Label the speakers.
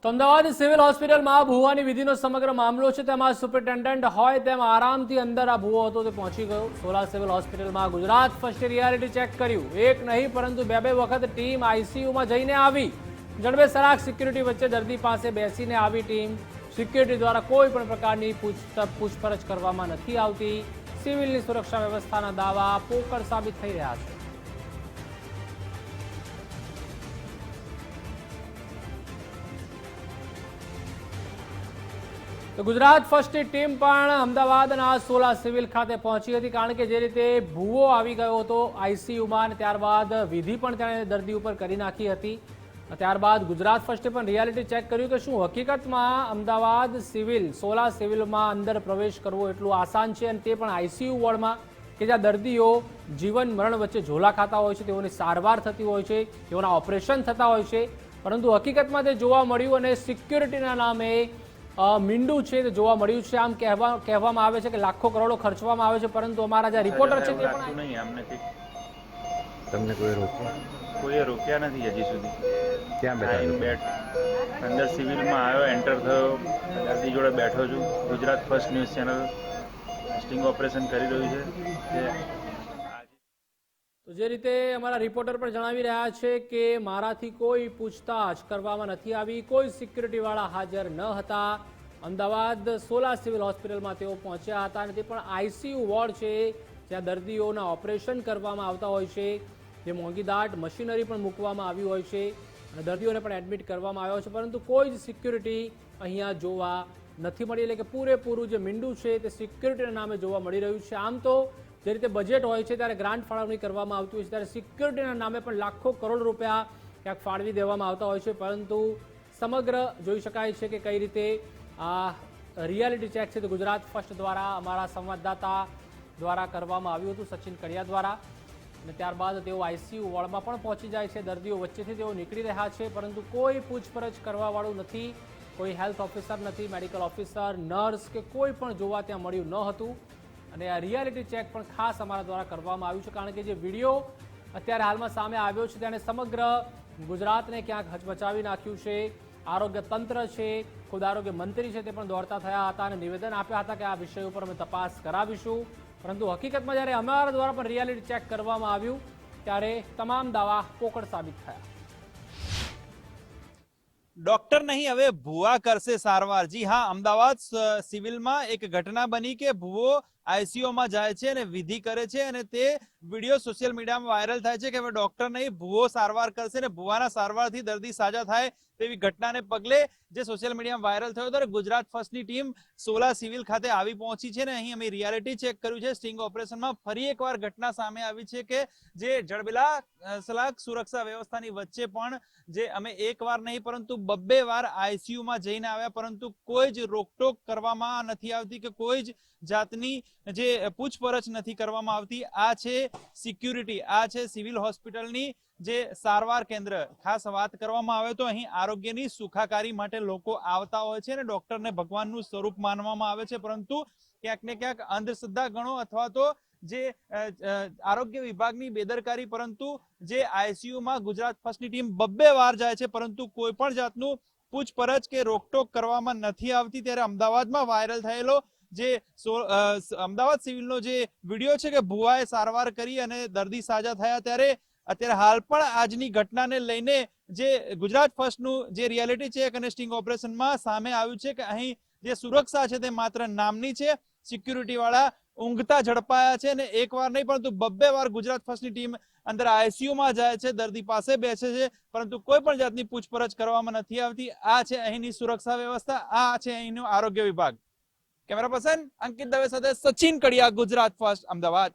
Speaker 1: તો અમદાવાદ સિવિલ હોસ્પિટલમાં ભૂવાની વિધિનો સમગ્ર મામલો છે। તેમાં સુપરિન્ટેન્ડન્ટ હોય તેમ આરામથી અંદર આ ભૂવો હતો તે પહોંચી ગયો। સોલા સિવિલ હોસ્પિટલમાં ગુજરાત ફર્સ્ટે રિયાલિટી ચેક કર્યું। એક નહીં પરંતુ બે વખત ટીમ આઈસીયુમાં જઈને આવી। જડબે સરાક સિક્યુરિટી વચ્ચે દર્દી પાસે બેસીને આવી ટીમ। સિક્યુરિટી દ્વારા કોઈ પણ પ્રકારની પૂછપરછ કરવામાં નથી આવતી। સિવિલની સુરક્ષા વ્યવસ્થાના દાવા પોકળ સાબિત થઈ રહ્યા છે। તો ગુજરાત ફર્સ્ટની ટીમ પણ અમદાવાદના સોલા સિવિલ ખાતે પહોંચી હતી, કારણ કે જે રીતે ભૂવો આવી ગયો હતો આઈસીયુમાં અને ત્યારબાદ વિધિ પણ તેણે દર્દી ઉપર કરી નાખી હતી। ત્યારબાદ ગુજરાત ફર્સ્ટે પણ રિયાલિટી ચેક કર્યું કે શું હકીકતમાં અમદાવાદ સિવિલ સોલા સિવિલમાં અંદર પ્રવેશ કરવો એટલું આસાન છે, અને તે પણ આઈસીયુ વોર્ડમાં કે જ્યાં દર્દીઓ જીવન મરણ વચ્ચે ઝોલા ખાતા હોય છે, તેઓની સારવાર થતી હોય છે, તેઓના ઓપરેશન થતા હોય છે, પરંતુ હકીકતમાં તે જોવા મળ્યું અને સિક્યુરિટીના નામે મીંડું છે તે જોવા મળ્યું છે। આમ કહેવામાં આવે છે કે લાખો કરોડો ખર્ચવામાં આવે છે, પરંતુ અમારા જે રિપોર્ટર છે તે પણ
Speaker 2: નહીં અમને
Speaker 3: તમને
Speaker 2: કોઈએ રોક્યા નથી હજી સુધી।
Speaker 3: ક્યાં બેઠા
Speaker 2: બેઠ અંદર સિવિલમાં આવ્યો, એન્ટર થયો, દર્દી જોડે બેઠો છું। Gujarat first news channel sting operation કરી રહ્યું છે।
Speaker 1: તો જે રીતે અમારા રિપોર્ટર પણ જણાવી રહ્યા છે કે મારાથી કોઈ પૂછતાછ કરવામાં નથી આવી, કોઈ સિક્યુરિટીવાળા હાજર ન હતા। અમદાવાદ સોલા સિવિલ હોસ્પિટલમાં તેઓ પહોંચ્યા હતા અને તે પણ આઈસીયુ વોર્ડ છે જ્યાં દર્દીઓના ઓપરેશન કરવામાં આવતા હોય છે, જે મોંઘીદાટ મશીનરી પણ મૂકવામાં આવી હોય છે અને દર્દીઓને પણ એડમિટ કરવામાં આવ્યા છે, પરંતુ કોઈ જ સિક્યુરિટી અહીંયા જોવા નથી મળી। એટલે કે પૂરેપૂરું જે મીંડું છે તે સિક્યુરિટીના નામે જોવા મળી રહ્યું છે। આમ તો જે રીતે બજેટ હોય છે ત્યારે ગ્રાન્ટ ફાળવણી કરવામાં આવતી હોય છે, ત્યારે સિક્યુરિટીના નામે પણ લાખો કરોડ રૂપિયા ક્યાંક ફાળવી દેવામાં આવતા હોય છે, પરંતુ સમગ્ર જોઈ શકાય છે કે કઈ રીતે આ રિયાલિટી ચેક છે તે ગુજરાત ફર્સ્ટ દ્વારા અમારા સંવાદદાતા દ્વારા કરવામાં આવ્યું હતું, સચિન કડિયા દ્વારા। અને ત્યારબાદ તેઓ આઈસીયુ વોર્ડમાં પણ પહોંચી જાય છે, દર્દીઓ વચ્ચેથી તેઓ નીકળી રહ્યા છે, પરંતુ કોઈ પૂછપરછ કરવાવાળું નથી, કોઈ હેલ્થ ઓફિસર નથી, મેડિકલ ઓફિસર, નર્સ કે કોઈ પણ જોવા ત્યાં મળ્યું ન હતું। અને આ રિયાલિટી ચેક પણ ખાસ અમારા દ્વારા કરવામાં આવ્યું છે, કારણ કે જે વિડીયો અત્યારે હાલમાં સામે આવ્યો છે તેણે સમગ્ર ગુજરાતને ક્યાંક હચમચાવી નાખ્યું છે। આરોગ્ય તંત્ર છે, ખુદ આરોગ્ય મંત્રી છે તે પણ દોડતા થયા હતા અને નિવેદન આપ્યા હતા કે આ વિષય ઉપર અમે તપાસ કરાવીશું, પરંતુ હકીકતમાં જ્યારે અમારા દ્વારા પણ રિયાલિટી ચેક કરવામાં આવ્યું ત્યારે તમામ દાવા પોકળ સાબિત થયા।
Speaker 4: ડોક્ટર નહીં હવે ભૂવા કરશે સારવાર। જી હા, અમદાવાદ સિવિલમાં એક ઘટના બની કે ભૂવો આઈસીયુમાં જાય છે અને વિધિ કરે છે અને તે વિડીયો સોશિયલ મીડિયામાં વાયરલ થાય છે કે હવે ડોક્ટર નહીં ભૂવો સારવાર કરશે અને ભૂવાના સારવારથી દર્દી સાજા થાય તેવી ઘટનાને પગલે જે સોશિયલ મીડિયામાં વાયરલ થયો હતો, ગુજરાત ફર્સ્ટની ટીમ સોલા સિવિલ ખાતે આવી પહોંચી છે ને અહીં અમે રિયાલિટી ચેક કર્યું છે। સ્ટિંગ ઓપરેશનમાં ફરી એકવાર ઘટના સામે આવી છે કે જે જડબેલા સલાક સુરક્ષા વ્યવસ્થાની વચ્ચે પણ જે અમે એકવાર નહીં પરંતુ બબ્બે વાર આઈસીયુમાં જઈને આવ્યા, પરંતુ કોઈ જ રોકટોક કરવામાં નથી આવતી કે કોઈ જ જાતની જે પૂછપરછ નથી કરવામાં આવતી। આ છે સિક્યુરિટી, આ છે સિવિલ હોસ્પિટલની જે સારવાર કેન્દ્ર। ખાસ વાત કરવામાં આવે તો અહીં આરોગ્યની સુખાકારી માટે લોકો આવતા હોય છે અને ડોક્ટરને ભગવાનનું સ્વરૂપ માનવામાં આવે છે, પરંતુ ક્યાંક ને ક્યાંક અંધશ્રદ્ધા ગણો અથવા તો જે આરોગ્ય વિભાગની બેદરકારી, પરંતુ જે આઈસીયુમાં ગુજરાત ફર્સ્ટની ટીમ બબ્બે વાર જાય છે પરંતુ કોઈ પણ જાતનું પૂછપરછ કે રોકટોક કરવામાં નથી આવતી। ત્યારે અમદાવાદમાં વાયરલ થયેલો જે અમદાવાદ સિવિલનો જે વિડીયો છે કે ભુવાએ સારવાર કરી અને દર્દી સાજા થયા, ત્યારે અત્યારે હાલ પણ આજની ઘટનાને લઈને જે ગુજરાત ફર્સ્ટનું જે રિયાલિટી ચેક અને સ્ટિંગ ઓપરેશનમાં સામે આવ્યું છે કે અહીં જે સુરક્ષા છે તે માત્ર નામની છે। સિક્યુરિટી વાળા ઊંઘતા ઝડપાયા છે અને એકવાર નહીં પરંતુ બબ્બે વાર ગુજરાત ફર્સ્ટની ટીમ અંદર આઈસીયુમાં જાય છે, દર્દી પાસે બેસે છે, પરંતુ કોઈ પણ જાતની પૂછપરછ કરવામાં નથી આવતી। આ છે અહીંની સુરક્ષા વ્યવસ્થા, આ છે અહીંનું આરોગ્ય વિભાગ। કેમેરા પર્સન અંકિત દવે સાથે સચિન કડિયા, ગુજરાત ફર્સ્ટ, અમદાવાદ।